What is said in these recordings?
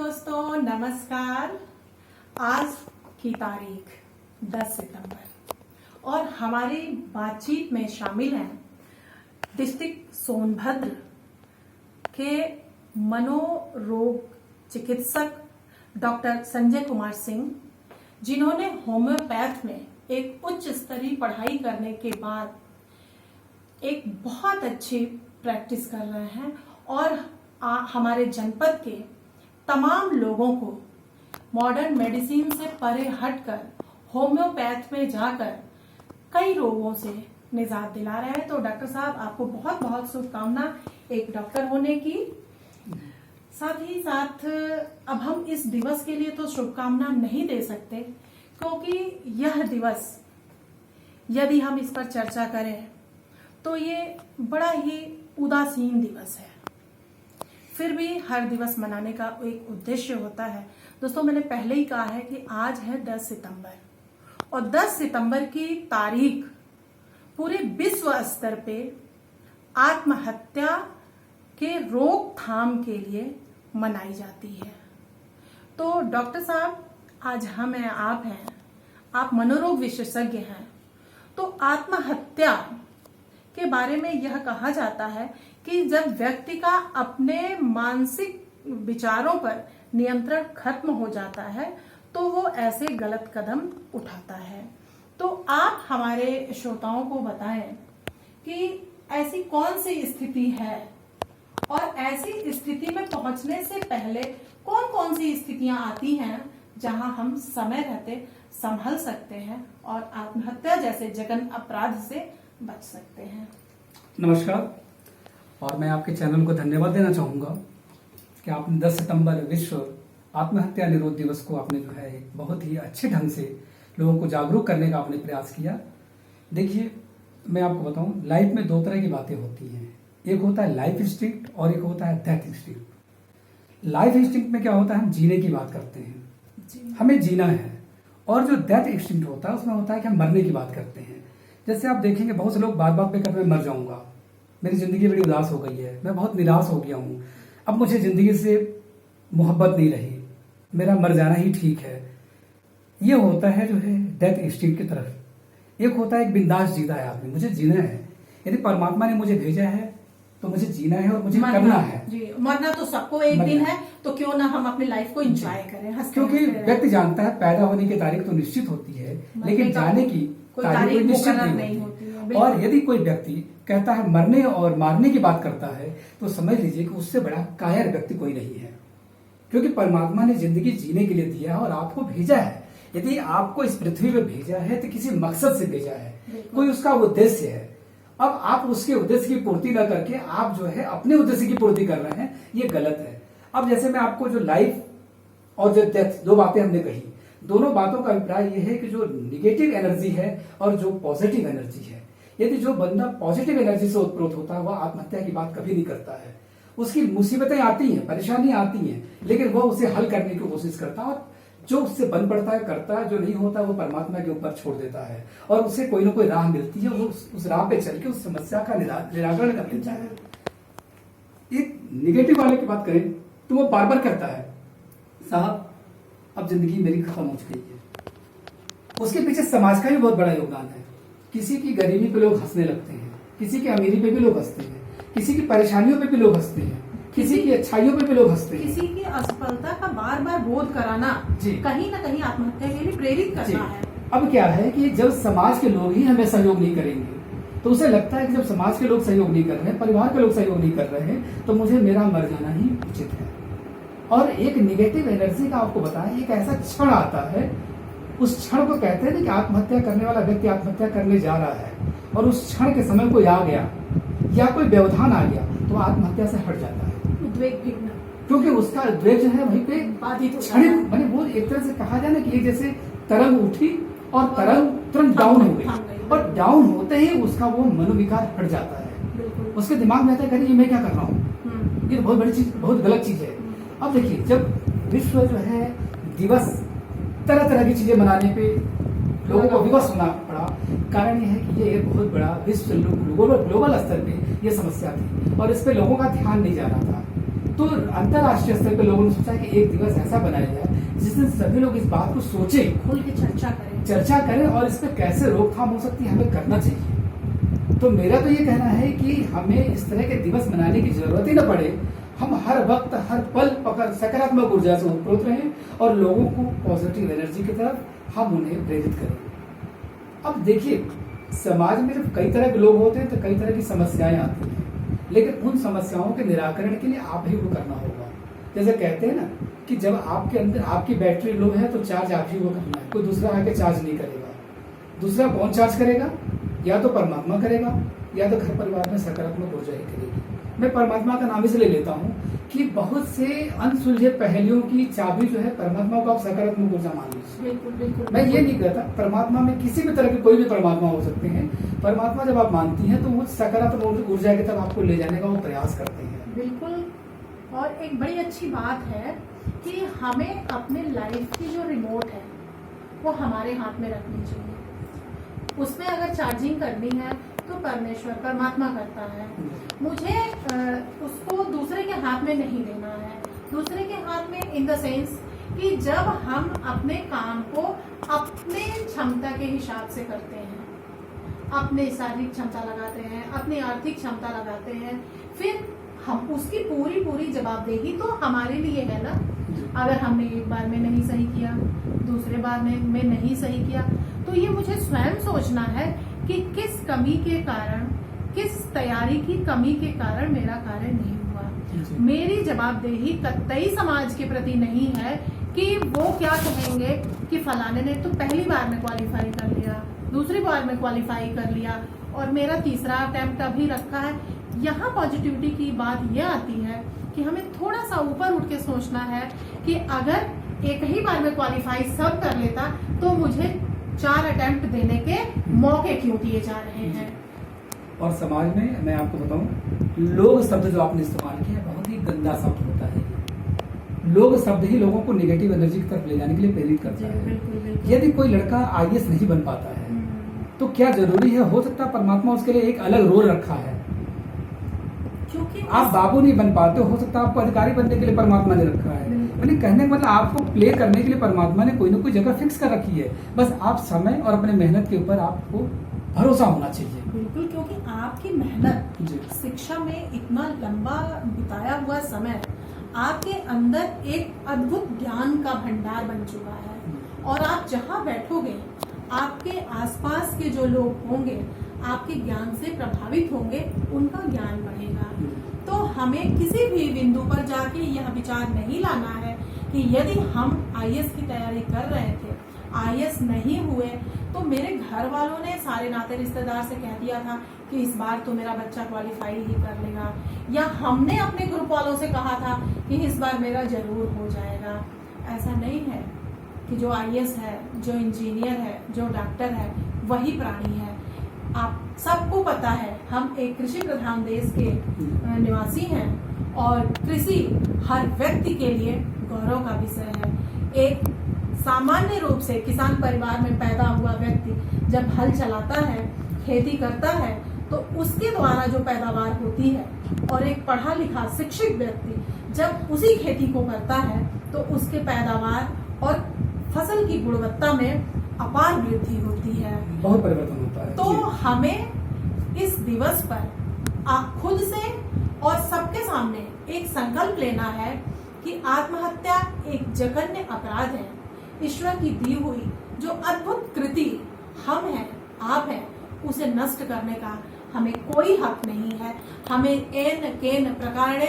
दोस्तों नमस्कार। आज की तारीख 10 सितंबर और हमारी बातचीत में शामिल हैं डिस्ट्रिक्ट सोनभद्र के मनोरोग चिकित्सक डॉक्टर संजय कुमार सिंह, जिन्होंने होम्योपैथ में एक उच्च स्तरीय पढ़ाई करने के बाद एक बहुत अच्छी प्रैक्टिस कर रहे हैं और हमारे जनपद के तमाम लोगों को मॉडर्न मेडिसिन से परे हटकर होम्योपैथ में जाकर कई रोगों से निजात दिला रहे हैं। तो डॉक्टर साहब, आपको बहुत बहुत शुभकामना एक डॉक्टर होने की। साथ ही साथ अब हम इस दिवस के लिए तो शुभकामना नहीं दे सकते, क्योंकि यह दिवस यदि हम इस पर चर्चा करें तो ये बड़ा ही उदासीन दिवस है। फिर भी हर दिवस मनाने का एक उद्देश्य होता है। दोस्तों, मैंने पहले ही कहा है कि आज है 10 सितंबर और 10 सितंबर की तारीख पूरे विश्व स्तर पे आत्महत्या के रोकथाम के लिए मनाई जाती है। तो डॉक्टर साहब, आज हम हैं, आप हैं, आप मनोरोग विशेषज्ञ हैं, तो आत्महत्या के बारे में यह कहा जाता है कि जब व्यक्ति का अपने मानसिक विचारों पर नियंत्रण खत्म हो जाता है तो वो ऐसे गलत कदम उठाता है। तो आप हमारे श्रोताओं को बताएं कि ऐसी कौन सी स्थिति है और ऐसी स्थिति में पहुंचने से पहले कौन कौन सी स्थितियां आती हैं जहां हम समय रहते संभल सकते हैं और आत्महत्या जैसे जघन्य अपराध से बच सकते हैं। नमस्कार, और मैं आपके चैनल को धन्यवाद देना चाहूँगा कि आपने 10 सितंबर विश्व आत्महत्या निरोध दिवस को आपने जो है एक बहुत ही अच्छे ढंग से लोगों को जागरूक करने का आपने प्रयास किया। देखिए, मैं आपको बताऊं, लाइफ में दो तरह की बातें होती हैं। एक होता है लाइफ इंस्टिंक्ट और एक होता है डेथ इंस्टिंक्ट। लाइफ इंस्टिंक्ट में क्या होता है, हम जीने की बात करते हैं, हमें जीना है। और जो डेथ इंस्टिंक्ट होता है उसमें होता है कि हम मरने की बात करते हैं। जैसे आप देखेंगे, बहुत से लोग बात बात पे कहते हैं मर जाऊंगा, मेरी जिंदगी बड़ी उदास हो गई है, मैं बहुत निराश हो गया हूँ, अब मुझे जिंदगी से मोहब्बत नहीं रही, मेरा मर जाना ही ठीक है। ये होता है जो है डेथ इंस्टिंक्ट की तरफ। एक होता है एक बिंदास जीता है आदमी, मुझे जीना है, यदि परमात्मा ने मुझे भेजा है तो मुझे जीना है और मुझे करना है। जी, मरना तो सबको एक दिन है, तो क्यों ना हम अपनी लाइफ को एंजॉय करें। क्योंकि व्यक्ति जानता है पैदा होने की तारीख तो निश्चित होती है, लेकिन जाने की तारीख कोई निश्चित नहीं होती है। और यदि कोई व्यक्ति कहता है मरने और मारने की बात करता है तो समझ लीजिए कि उससे बड़ा कायर व्यक्ति कोई नहीं है। क्योंकि परमात्मा ने जिंदगी जीने के लिए दिया है और आपको भेजा है। यदि आपको इस पृथ्वी पे भेजा है तो किसी मकसद से भेजा है, कोई उसका उद्देश्य है। अब आप उसके उद्देश्य की पूर्ति न करके आप जो है अपने उद्देश्य की पूर्ति कर रहे हैं, ये गलत है। अब जैसे मैं आपको जो लाइफ और जो डेथ, दो बातें हमने कही, दोनों बातों का अभिप्राय यह है कि जो निगेटिव एनर्जी है और जो पॉजिटिव एनर्जी है, यदि जो बंदा पॉजिटिव एनर्जी से उत्प्रोत होता है वह आत्महत्या की बात कभी नहीं करता है। उसकी मुसीबतें आती हैं, परेशानियां आती हैं, लेकिन वह उसे हल करने की कोशिश करता है और जो उससे बन पड़ता है करता है, जो नहीं होता वो परमात्मा के ऊपर छोड़ देता है और उसे कोई ना कोई राह मिलती है, वो उस राह पे चल के उस समस्या का निराकरण कर लेता है। एक निगेटिव वाले की बात करें तो वो बार बार करता है, साहब अब जिंदगी मेरी खत्म हो चुकी है। उसके पीछे समाज का भी बहुत बड़ा योगदान है। किसी की गरीबी पे लोग हंसने लगते हैं, किसी की अमीरी पे भी लोग हंसते हैं, किसी की परेशानियों पे भी लोग हंसते हैं, किसी की अच्छाइयों पे भी लोग हंसते हैं। किसी की असफलता का बार बार बोध कराना कहीं ना कहीं आत्महत्या के लिए प्रेरित करना है। अब क्या है कि जब समाज के लोग ही हमें सहयोग नहीं करेंगे तो उसे लगता है कि जब समाज के लोग सहयोग नहीं कर रहे हैं, परिवार के लोग सहयोग नहीं कर रहे हैं, तो मुझे मेरा मर जाना ही उचित है। और एक निगेटिव एनर्जी का आपको बताएं, एक ऐसा क्षण आता है, उस क्षण को कहते हैं कि आत्महत्या करने वाला व्यक्ति आत्महत्या करने जा रहा है और उस क्षण के समय कोई आ गया या कोई व्यवधान आ गया तो आत्महत्या से हट जाता है। उद्वेग, क्योंकि उसका उद्वेग जो है वहीं पे बाधित क्षणिक, माने वो एक तरह से कहा जाए ना कि जैसे तरंग उठी और तरंग तुरंत डाउन हो गई और डाउन होते ही उसका वो मनोविकार हट जाता है। उसके दिमाग में आता है कि मैं क्या कर रहा हूँ, ये बहुत बड़ी चीज, बहुत गलत चीज है। अब देखिए, जब विश्व जो है दिवस तरह तरह की चीजें मनाने पे लोगों को विवश होना पड़ा, कारण यह है कि ये एक बहुत बड़ा विश्व ग्लोबल स्तर पे ये समस्या थी और इस पे लोगों का ध्यान नहीं जा रहा था। तो अंतरराष्ट्रीय स्तर पे लोगों ने सोचा कि एक दिवस ऐसा बनाया जाए जिस दिन सभी लोग इस बात को सोचें, खुल के चर्चा करें और इस पे कैसे रोकथाम हो सकती है, हमें करना चाहिए। तो मेरा तो ये कहना है कि हमें इस तरह के दिवस मनाने की जरूरत ही न पड़े। हम हर वक्त हर पल पकड़ सकारात्मक ऊर्जा से उत्प्रोत रहें और लोगों को पॉजिटिव एनर्जी की तरफ हम उन्हें प्रेरित करें। अब देखिए, समाज में जब कई तरह के लोग होते हैं तो कई तरह की समस्याएं आती हैं, लेकिन उन समस्याओं के निराकरण के लिए आप ही को करना होगा। जैसे कहते हैं ना कि जब आपके अंदर आपकी बैटरी लो है तो चार्ज आप ही को करना है, कोई दूसरा आके चार्ज नहीं करेगा। दूसरा कौन चार्ज करेगा? या तो परमात्मा करेगा या तो घर परिवार में सकारात्मक ऊर्जा ही करेगी। मैं परमात्मा का नाम इसलिए लेता हूँ कि बहुत से अनसुलझे पहलुओं की चाबी जो है परमात्मा को आप सकारात्मक ऊर्जा मान लीजिए। बिल्कुल। मैं ये नहीं कहता, परमात्मा में किसी भी तरह के कोई भी परमात्मा हो सकते हैं। परमात्मा जब आप मानती हैं तो वो सकारात्मक ऊर्जा की तरफ आपको ले जाने का वो प्रयास करते हैं। बिल्कुल। और एक बड़ी अच्छी बात है कि हमें अपने लाइफ की जो रिमोट है वो हमारे हाथ में रखनी चाहिए। उसमें अगर चार्जिंग करनी है तो परमेश्वर परमात्मा करता है, मुझे उसको दूसरे के हाथ में नहीं देना है। दूसरे के हाथ में इन द सेंस कि जब हम अपने काम को अपने क्षमता के हिसाब से करते हैं, अपने शारीरिक क्षमता लगाते हैं, अपनी आर्थिक क्षमता लगाते हैं, फिर हम उसकी पूरी जवाबदेही तो हमारे लिए है ना। अगर हमने एक बार में नहीं सही किया, दूसरे बार में नहीं सही किया, तो ये मुझे स्वयं सोचना है कि किस कमी के कारण, किस तैयारी की कमी के कारण मेरा कार्य नहीं हुआ। मेरी जवाबदेही कतई समाज के प्रति नहीं है कि वो क्या कहेंगे कि फलाने ने तो पहली बार में क्वालिफाई कर लिया, दूसरी बार में क्वालिफाई कर लिया और मेरा तीसरा अटेम्प्ट अभी रखा है। यहाँ पॉजिटिविटी की बात यह आती है कि हमें थोड़ा सा ऊपर उठ के सोचना है कि अगर एक ही बार में क्वालिफाई सब कर लेता तो मुझे 4 अटेम्प्ट देने के मौके क्यों दिए जा रहे हैं। और समाज में मैं आपको बताऊं, लोग शब्द जो आपने इस्तेमाल किया बहुत ही गंदा शब्द होता है। लोग शब्द ही लोगों को नेगेटिव एनर्जी की तरफ ले जाने के लिए प्रेरित करता है। बिल्कुल। यदि कोई लड़का IAS नहीं बन पाता है तो क्या जरूरी है? हो सकता है परमात्मा उसके लिए एक अलग रोल रखा है। क्योंकि आप बाबू नहीं बन पाते, हो सकता है आपको अधिकारी बनने के लिए परमात्मा ने रखा है। यानी कहने का मतलब आपको प्ले करने के लिए परमात्मा ने कोई ना कोई जगह फिक्स कर रखी है। बस आप समय और अपने मेहनत के ऊपर आपको भरोसा होना चाहिए। बिल्कुल, क्योंकि आपकी मेहनत, शिक्षा में इतना लंबा बिताया हुआ समय आपके अंदर एक अद्भुत ज्ञान का भंडार बन चुका है। और आप जहाँ बैठोगे, आपके आसपास के जो लोग होंगे आपके ज्ञान से प्रभावित होंगे, उनका ज्ञान बढ़ेगा। तो हमें किसी भी बिंदु पर जाके यह विचार नहीं लाना है कि यदि हम IAS की तैयारी कर रहे थे, IAS नहीं हुए, तो मेरे घर वालों ने, सारे नाते रिश्तेदार से कह दिया था कि इस बार तो मेरा बच्चा क्वालिफाई ही कर लेगा, या हमने अपने ग्रुप वालों से कहा था कि इस बार मेरा जरूर हो जाएगा। ऐसा नहीं है कि जो IAS है, जो इंजीनियर है, जो डॉक्टर है, वही प्राणी है। आप सबको पता है हम एक कृषि प्रधान देश के निवासी हैं और कृषि हर व्यक्ति के लिए गौरव का विषय है। एक सामान्य रूप से किसान परिवार में पैदा हुआ व्यक्ति जब हल चलाता है, खेती करता है, तो उसके द्वारा जो पैदावार होती है, और एक पढ़ा लिखा शिक्षित व्यक्ति जब उसी खेती को करता है तो उसके पैदावार और फसल की गुणवत्ता में अपार वृद्धि होती है, बहुत परिवर्तन होता है। तो हमें इस दिवस पर आप खुद से और सबके सामने एक संकल्प लेना है कि आत्महत्या एक जघन्य अपराध है। ईश्वर की दी हुई जो अद्भुत कृति हम हैं, आप हैं, उसे नष्ट करने का हमें कोई हक नहीं है। हमें एन केन प्रकार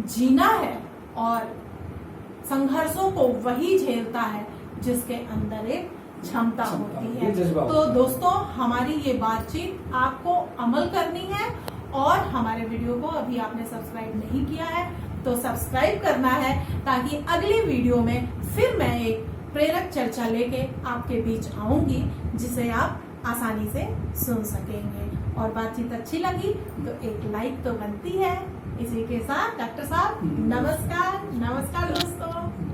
जीना है और संघर्षों को वही झेलता है जिसके अंदर एक क्षमता होती है। तो दोस्तों, हमारी ये बातचीत आपको अमल करनी है और हमारे वीडियो को अभी आपने सब्सक्राइब नहीं किया है तो सब्सक्राइब करना है, ताकि अगली वीडियो में फिर मैं एक प्रेरक चर्चा लेके आपके बीच आऊंगी जिसे आप आसानी से सुन सकेंगे। और बातचीत अच्छी लगी तो एक लाइक तो बनती है। इसी के साथ डॉक्टर साहब नमस्कार। नमस्कार दोस्तों।